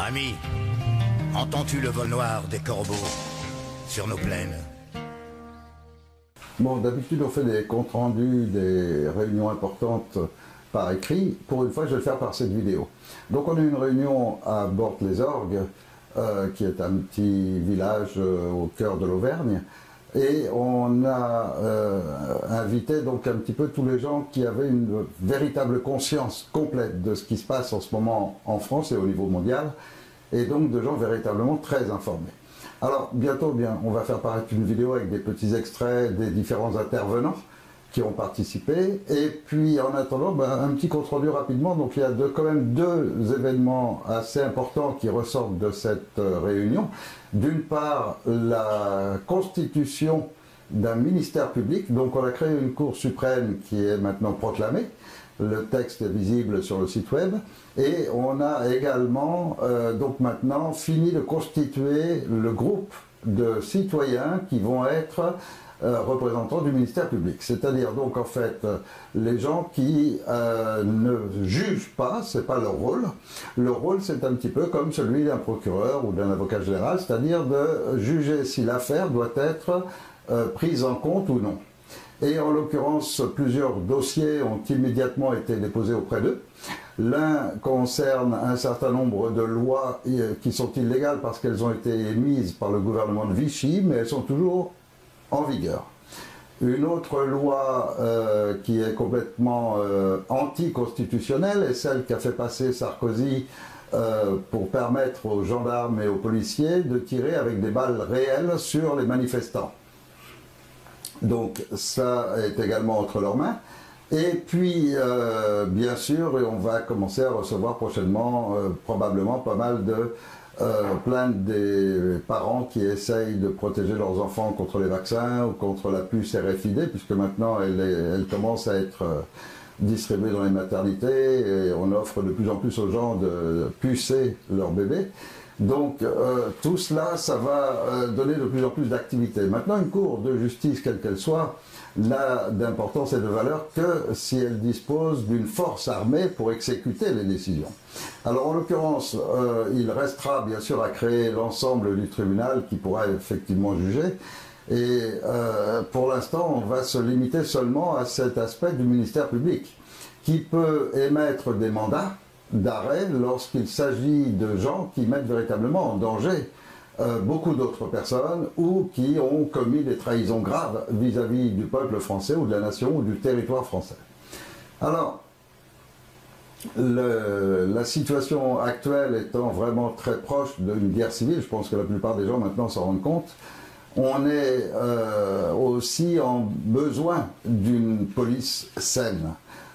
Ami, entends-tu le vol noir des corbeaux sur nos plaines? Bon, d'habitude on fait des comptes rendus, des réunions importantes par écrit. Pour une fois, je vais le faire par cette vidéo. Donc on a eu une réunion à Bordes-les-Orgues, qui est un petit village au cœur de l'Auvergne. Et on a invité donc un petit peu tous les gens qui avaient une véritable conscience complète de ce qui se passe en ce moment en France et au niveau mondial, et donc de gens véritablement très informés. Alors bientôt, on va faire paraître une vidéo avec des petits extraits des différents intervenants qui ont participé, et puis en attendant, un petit compte rendu rapidement. Donc il y a quand même deux événements assez importants qui ressortent de cette réunion. D'une part, la constitution d'un ministère public. Donc on a créé une Cour suprême qui est maintenant proclamée. Le texte est visible sur le site web. Et on a également donc maintenant fini de constituer le groupe de citoyens qui vont être représentants du ministère public. C'est-à-dire donc en fait les gens qui ne jugent pas, c'est pas leur rôle. Leur rôle, c'est un petit peu comme celui d'un procureur ou d'un avocat général, c'est-à-dire de juger si l'affaire doit être prise en compte ou non. Et en l'occurrence, plusieurs dossiers ont immédiatement été déposés auprès d'eux. L'un concerne un certain nombre de lois qui sont illégales parce qu'elles ont été émises par le gouvernement de Vichy, mais elles sont toujours en vigueur. Une autre loi qui est complètement anticonstitutionnelle est celle qu'a fait passer Sarkozy pour permettre aux gendarmes et aux policiers de tirer avec des balles réelles sur les manifestants. Donc ça est également entre leurs mains. Et puis, bien sûr, on va commencer à recevoir prochainement probablement pas mal de plaintes des parents qui essayent de protéger leurs enfants contre les vaccins ou contre la puce RFID, puisque maintenant elle commence à être distribuée dans les maternités et on offre de plus en plus aux gens de pucer leurs bébés. Donc tout cela, ça va donner de plus en plus d'activité. Maintenant, une cour de justice, quelle qu'elle soit, n'a d'importance et de valeur que si elle dispose d'une force armée pour exécuter les décisions. Alors en l'occurrence, il restera bien sûr à créer l'ensemble du tribunal qui pourra effectivement juger. Et pour l'instant, on va se limiter seulement à cet aspect du ministère public, qui peut émettre des mandats d'arrêt lorsqu'il s'agit de gens qui mettent véritablement en danger beaucoup d'autres personnes ou qui ont commis des trahisons graves vis-à-vis du peuple français ou de la nation ou du territoire français. Alors, la situation actuelle étant vraiment très proche d'une guerre civile, je pense que la plupart des gens maintenant s'en rendent compte, on est aussi en besoin d'une police saine.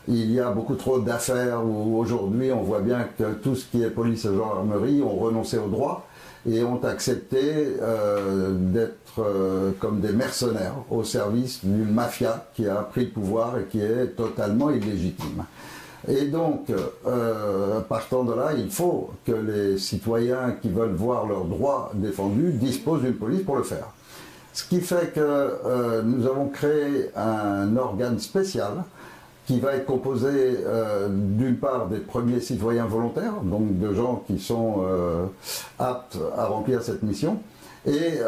Il y a beaucoup trop d'affaires où aujourd'hui on voit bien que tout ce qui est police et gendarmerie ont renoncé au droit et ont accepté d'être comme des mercenaires au service d'une mafia qui a pris le pouvoir et qui est totalement illégitime. Et donc, partant de là, il faut que les citoyens qui veulent voir leurs droits défendus disposent d'une police pour le faire. Ce qui fait que nous avons créé un organe spécial qui va être composé d'une part des premiers citoyens volontaires, donc de gens qui sont aptes à remplir cette mission, et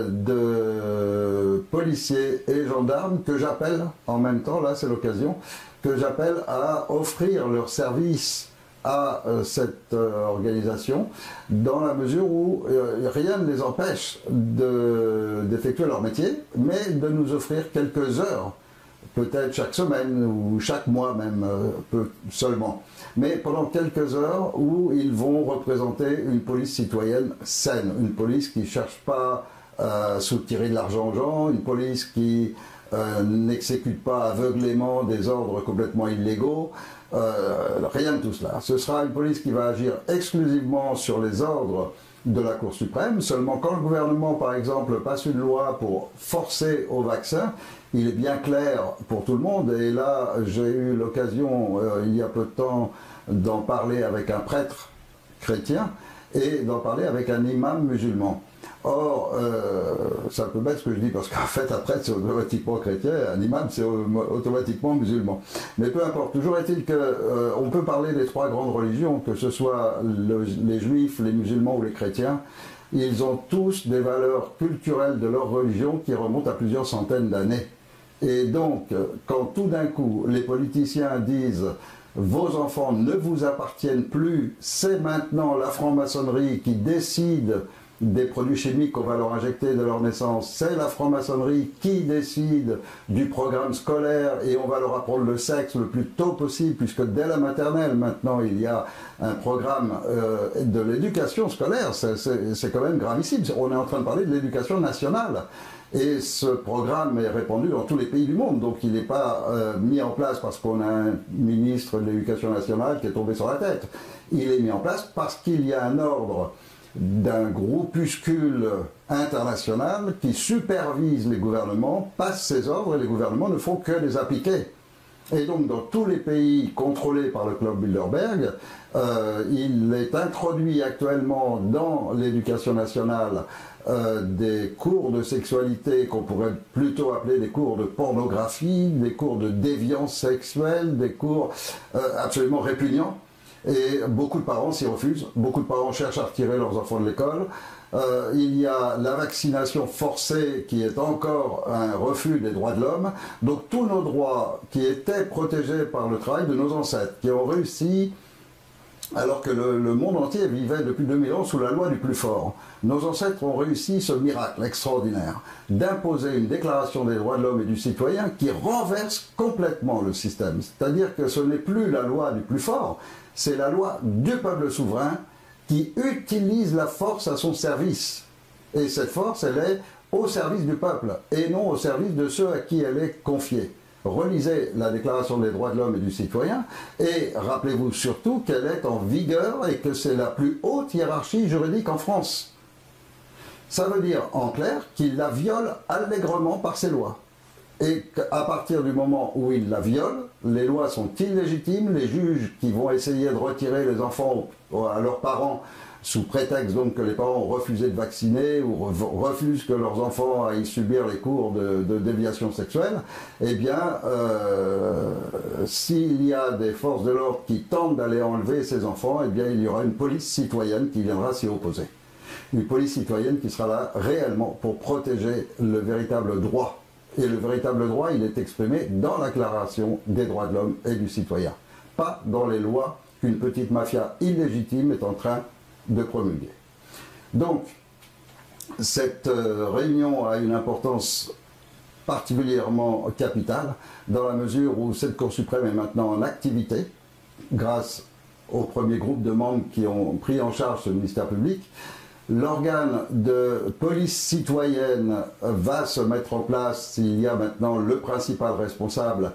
de policiers et gendarmes que j'appelle, en même temps, là c'est l'occasion, que j'appelle à offrir leur service à cette organisation, dans la mesure où rien ne les empêche d'effectuer leur métier, mais de nous offrir quelques heures, peut-être chaque semaine ou chaque mois même, seulement, mais pendant quelques heures où ils vont représenter une police citoyenne saine, une police qui ne cherche pas à soutirer de l'argent aux gens, une police qui n'exécute pas aveuglément des ordres complètement illégaux, rien de tout cela. Ce sera une police qui va agir exclusivement sur les ordres de la Cour suprême. Seulement quand le gouvernement, par exemple, passe une loi pour forcer au vaccin, il est bien clair pour tout le monde. Et là, j'ai eu l'occasion, il y a peu de temps, d'en parler avec un prêtre chrétien. et d'en parler avec un imam musulman. Or, c'est un peu bête ce que je dis, parce qu'en fait, après, c'est automatiquement chrétien, un imam, c'est automatiquement musulman. Mais peu importe, toujours est-il qu'on peut parler des trois grandes religions, que ce soit les juifs, les musulmans ou les chrétiens. Ils ont tous des valeurs culturelles de leur religion qui remontent à plusieurs centaines d'années. Et donc, quand tout d'un coup, les politiciens disent « vos enfants ne vous appartiennent plus, c'est maintenant la franc-maçonnerie qui décide des produits chimiques qu'on va leur injecter de leur naissance, c'est la franc-maçonnerie qui décide du programme scolaire et on va leur apprendre le sexe le plus tôt possible, puisque dès la maternelle, maintenant, il y a un programme de l'éducation scolaire, c'est quand même gravissime. On est en train de parler de l'éducation nationale. Et ce programme est répandu dans tous les pays du monde, donc il n'est pas mis en place parce qu'on a un ministre de l'Éducation nationale qui est tombé sur la tête. Il est mis en place parce qu'il y a un ordre d'un groupuscule international qui supervise les gouvernements, passe ces ordres et les gouvernements ne font que les appliquer. Et donc dans tous les pays contrôlés par le club Bilderberg, il est introduit actuellement dans l'éducation nationale des cours de sexualité qu'on pourrait plutôt appeler des cours de pornographie, des cours de déviance sexuelle, des cours absolument répugnants. Et beaucoup de parents s'y refusent, beaucoup de parents cherchent à retirer leurs enfants de l'école. Il y a la vaccination forcée qui est encore un refus des droits de l'homme. Donc tous nos droits qui étaient protégés par le travail de nos ancêtres, qui ont réussi, alors que le monde entier vivait depuis 2000 ans sous la loi du plus fort. Nos ancêtres ont réussi ce miracle extraordinaire d'imposer une déclaration des droits de l'homme et du citoyen qui renverse complètement le système. C'est-à-dire que ce n'est plus la loi du plus fort, c'est la loi du peuple souverain qui utilise la force à son service. Et cette force, elle est au service du peuple et non au service de ceux à qui elle est confiée. Relisez la Déclaration des droits de l'homme et du citoyen et rappelez-vous surtout qu'elle est en vigueur et que c'est la plus haute hiérarchie juridique en France. Ça veut dire, en clair, qu'il la viole allègrement par ses lois. Et qu'à partir du moment où il la viole, les lois sont illégitimes, les juges qui vont essayer de retirer les enfants à leurs parents sous prétexte donc que les parents ont refusé de vacciner ou refusent que leurs enfants aillent subir les cours de déviation sexuelle, eh bien, s'il y a des forces de l'ordre qui tentent d'aller enlever ces enfants, eh bien, il y aura une police citoyenne qui viendra s'y opposer. Une police citoyenne qui sera là réellement pour protéger le véritable droit. Et le véritable droit, il est exprimé dans la Déclaration des droits de l'homme et du citoyen, pas dans les lois qu'une petite mafia illégitime est en train de promulguer. Donc, cette réunion a une importance particulièrement capitale dans la mesure où cette Cour suprême est maintenant en activité grâce aux premiers groupes de membres qui ont pris en charge ce ministère public. L'organe de police citoyenne va se mettre en place. Il y a maintenant le principal responsable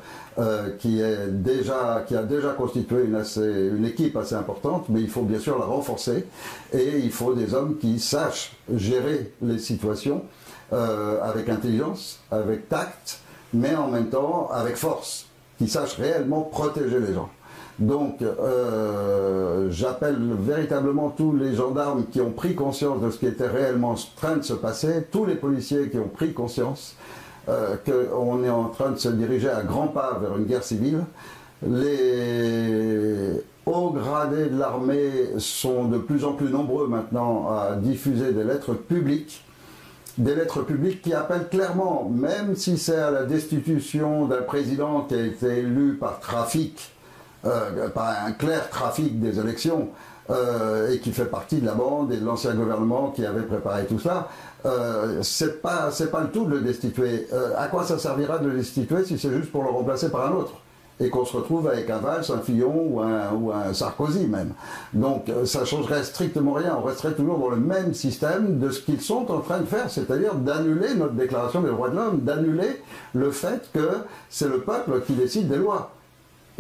qui a déjà constitué une équipe assez importante, mais il faut bien sûr la renforcer et il faut des hommes qui sachent gérer les situations avec intelligence, avec tact, mais en même temps avec force, qui sachent réellement protéger les gens. Donc, j'appelle véritablement tous les gendarmes qui ont pris conscience de ce qui était réellement en train de se passer, tous les policiers qui ont pris conscience qu'on est en train de se diriger à grands pas vers une guerre civile. Les hauts gradés de l'armée sont de plus en plus nombreux maintenant à diffuser des lettres publiques qui appellent clairement, même si c'est à la destitution d'un président qui a été élu par trafic, par un clair trafic des élections et qui fait partie de la bande et de l'ancien gouvernement qui avait préparé tout cela, c'est pas le tout de le destituer. À quoi ça servira de le destituer si c'est juste pour le remplacer par un autre et qu'on se retrouve avec un Valls, un Fillon ou un Sarkozy même. Donc ça changerait strictement rien, on resterait toujours dans le même système de ce qu'ils sont en train de faire, c'est-à-dire d'annuler notre déclaration des droits de l'homme, d'annuler le fait que c'est le peuple qui décide des lois.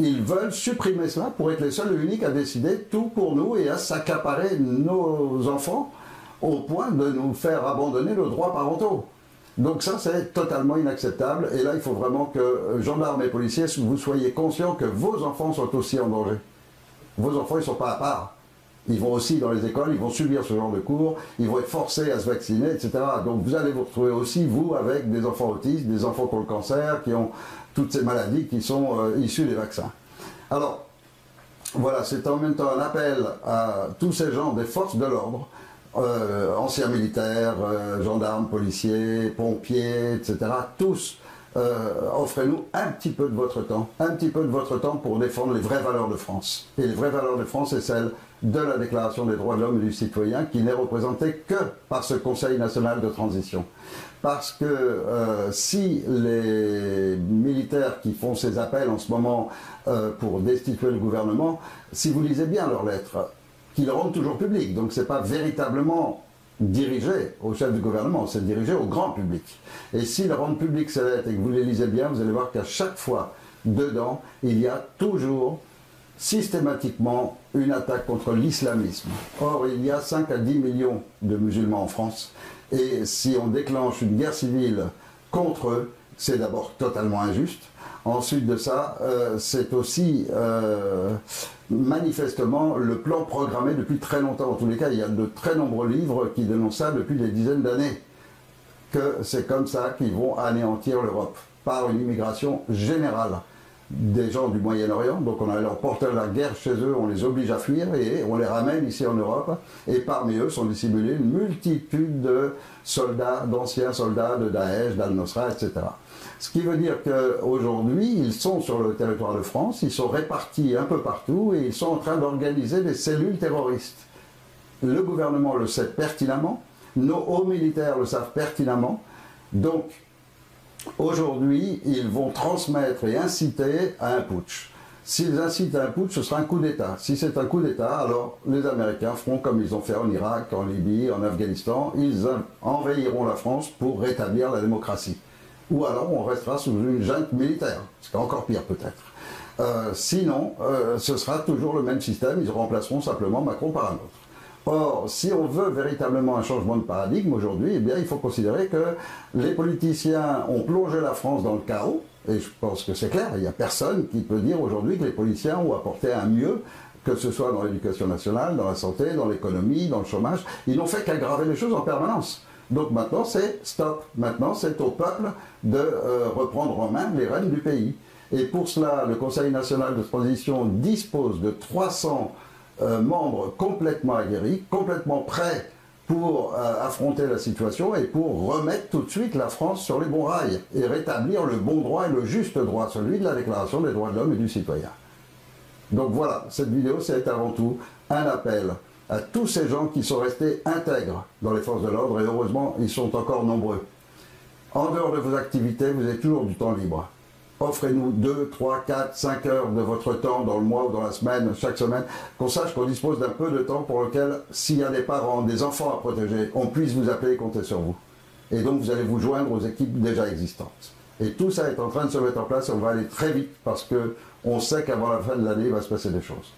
Ils veulent supprimer cela pour être les seuls et uniques à décider tout pour nous et à s'accaparer nos enfants au point de nous faire abandonner nos droits parentaux. Donc ça, c'est totalement inacceptable. Et là, il faut vraiment que gendarmes et policiers, vous soyez conscients que vos enfants sont aussi en danger. Vos enfants, ils ne sont pas à part. Ils vont aussi dans les écoles, ils vont subir ce genre de cours, ils vont être forcés à se vacciner, etc. Donc vous allez vous retrouver aussi, vous, avec des enfants autistes, des enfants qui ont le cancer, qui ont toutes ces maladies qui sont issues des vaccins. Alors, voilà, c'est en même temps un appel à tous ces gens des forces de l'ordre, anciens militaires, gendarmes, policiers, pompiers, etc. Tous, offrez-nous un petit peu de votre temps pour défendre les vraies valeurs de France. Et les vraies valeurs de France, c'est celle de la Déclaration des droits de l'homme et du citoyen, qui n'est représentée que par ce Conseil national de transition. Parce que si les militaires qui font ces appels en ce moment pour destituer le gouvernement, si vous lisez bien leurs lettres, qu'ils rendent toujours publiques, donc ce n'est pas véritablement dirigé au chef du gouvernement, c'est dirigé au grand public. Et s'ils rendent publiques ces lettres et que vous les lisez bien, vous allez voir qu'à chaque fois, dedans, il y a toujours systématiquement une attaque contre l'islamisme. Or, il y a 5 à 10 millions de musulmans en France, et si on déclenche une guerre civile contre eux, c'est d'abord totalement injuste. Ensuite de ça, c'est aussi manifestement le plan programmé depuis très longtemps. En tous les cas, il y a de très nombreux livres qui dénoncent ça depuis des dizaines d'années, que c'est comme ça qu'ils vont anéantir l'Europe, par une immigration générale des gens du Moyen-Orient. Donc on a leur porteur de la guerre chez eux, on les oblige à fuir et on les ramène ici en Europe. Et parmi eux sont dissimulés une multitude de soldats, d'anciens soldats de Daesh, d'Al-Nosra, etc. Ce qui veut dire qu'aujourd'hui, ils sont sur le territoire de France, ils sont répartis un peu partout et ils sont en train d'organiser des cellules terroristes. Le gouvernement le sait pertinemment, nos hauts militaires le savent pertinemment. Donc, aujourd'hui, ils vont transmettre et inciter à un putsch. S'ils incitent à un putsch, ce sera un coup d'État. Si c'est un coup d'État, alors les Américains feront comme ils ont fait en Irak, en Libye, en Afghanistan. Ils envahiront la France pour rétablir la démocratie. Ou alors on restera sous une junte militaire, ce qui est encore pire peut-être. Sinon, ce sera toujours le même système, ils remplaceront simplement Macron par un autre. Or, si on veut véritablement un changement de paradigme aujourd'hui, eh bien, il faut considérer que les politiciens ont plongé la France dans le chaos, et je pense que c'est clair, il n'y a personne qui peut dire aujourd'hui que les politiciens ont apporté un mieux, que ce soit dans l'éducation nationale, dans la santé, dans l'économie, dans le chômage. Ils n'ont fait qu'aggraver les choses en permanence. Donc maintenant, c'est stop. Maintenant, c'est au peuple de reprendre en main les rênes du pays. Et pour cela, le Conseil national de transition dispose de 300 membres complètement aguerris, complètement prêts pour affronter la situation et pour remettre tout de suite la France sur les bons rails et rétablir le bon droit et le juste droit, celui de la Déclaration des droits de l'homme et du citoyen. Donc voilà, cette vidéo, c'est avant tout un appel à tous ces gens qui sont restés intègres dans les forces de l'ordre, et heureusement, ils sont encore nombreux. En dehors de vos activités, vous avez toujours du temps libre. Offrez-nous 2, 3, 4, 5 heures de votre temps dans le mois ou dans la semaine, chaque semaine, qu'on sache qu'on dispose d'un peu de temps pour lequel, s'il y a des parents, des enfants à protéger, on puisse vous appeler et compter sur vous. Et donc, vous allez vous joindre aux équipes déjà existantes. Et tout ça est en train de se mettre en place et on va aller très vite parce qu'on sait qu'avant la fin de l'année, il va se passer des choses.